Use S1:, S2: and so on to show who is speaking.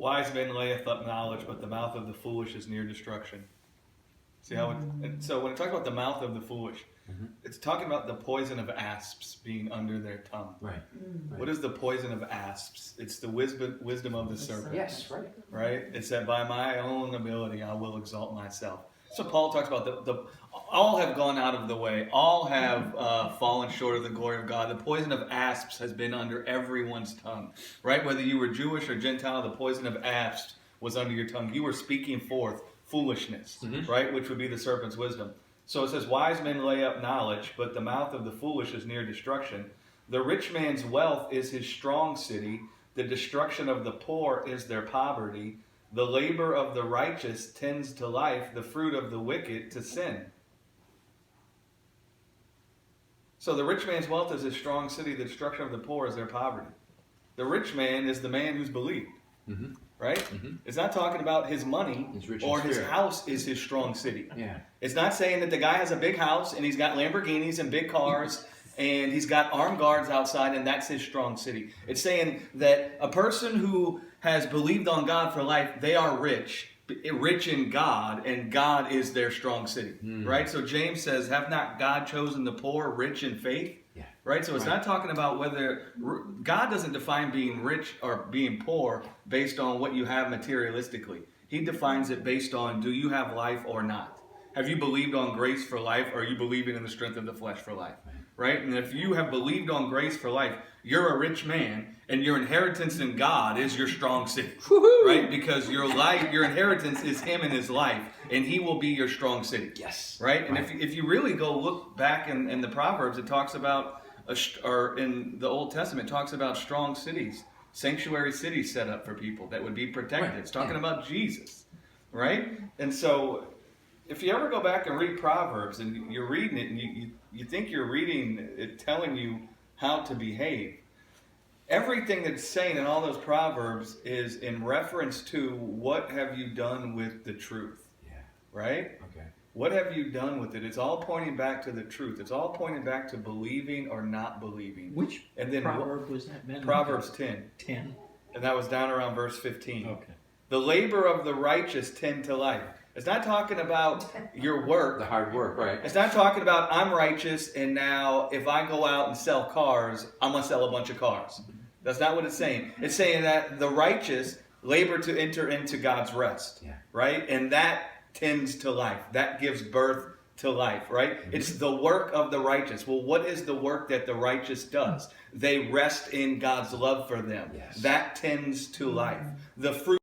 S1: wise men layeth up knowledge, but the mouth of the foolish is near destruction. See how so when it talks about the mouth of the foolish, it's talking about the poison of asps being under their tongue.
S2: Right.
S1: What is the poison of asps? It's the wisdom of the serpent.
S2: Yes, right.
S1: Right? It's that by my own ability I will exalt myself. So Paul talks about the all have gone out of the way. All have fallen short of the glory of God. The poison of asps has been under everyone's tongue. Right? Whether you were Jewish or Gentile, the poison of asps was under your tongue. You were speaking forth foolishness, right? Which would be the serpent's wisdom. So it says, wise men lay up knowledge, but the mouth of the foolish is near destruction. The rich man's wealth is his strong city. The destruction of the poor is their poverty. The labor of the righteous tends to life, the fruit of the wicked to sin. So the rich man's wealth is his strong city. The destruction of the poor is their poverty. The rich man is the man who's believed. Right? It's not talking about his money or his house is his strong city.
S2: Yeah.
S1: It's not saying that the guy has a big house and he's got Lamborghinis and big cars and he's got armed guards outside and that's his strong city. It's saying that a person who has believed on God for life, they are rich in God, and God is their strong city. Right? So James says, have not God chosen the poor rich in faith?
S2: Yeah.
S1: Right? So it's not talking about whether God doesn't define being rich or being poor based on what you have materialistically. He defines it based on, do you have life or not? Have you believed on grace for life, or are you believing in the strength of the flesh for life? Right? And if you have believed on grace for life, you're a rich man, and your inheritance in God is your strong city.
S2: Woo-hoo!
S1: Right? Because your life, your inheritance is Him and His life, and He will be your strong city.
S2: Yes.
S1: Right? And if you really go look back in the Proverbs, it talks about, or in the Old Testament, it talks about strong cities, sanctuary cities set up for people that would be protected.
S2: Right.
S1: It's talking about Jesus. Right? And so, if you ever go back and read Proverbs, and you're reading it, and you think you're reading it telling you how to behave, everything that's saying in all those Proverbs is in reference to what have you done with the truth.
S2: Yeah.
S1: Right?
S2: Okay.
S1: What have you done with it? It's all pointing back to the truth. It's all pointing back to believing or not believing.
S3: Which
S1: and then
S3: proverb was that meant?
S1: Proverbs 10.
S3: 10.
S1: And that was down around verse 15.
S3: Okay.
S1: The labor of the righteous tend to life. It's not talking about your work.
S2: The hard work, right?
S1: It's not talking about I'm righteous and now if I go out and sell cars, I'm going to sell a bunch of cars. That's not what it's saying. It's saying that the righteous labor to enter into God's rest.
S2: Yeah.
S1: Right? And that tends to life. That gives birth to life, right? It's the work of the righteous. Well, what is the work that the righteous does? They rest in God's love for them.
S2: Yes.
S1: That tends to life. The fruit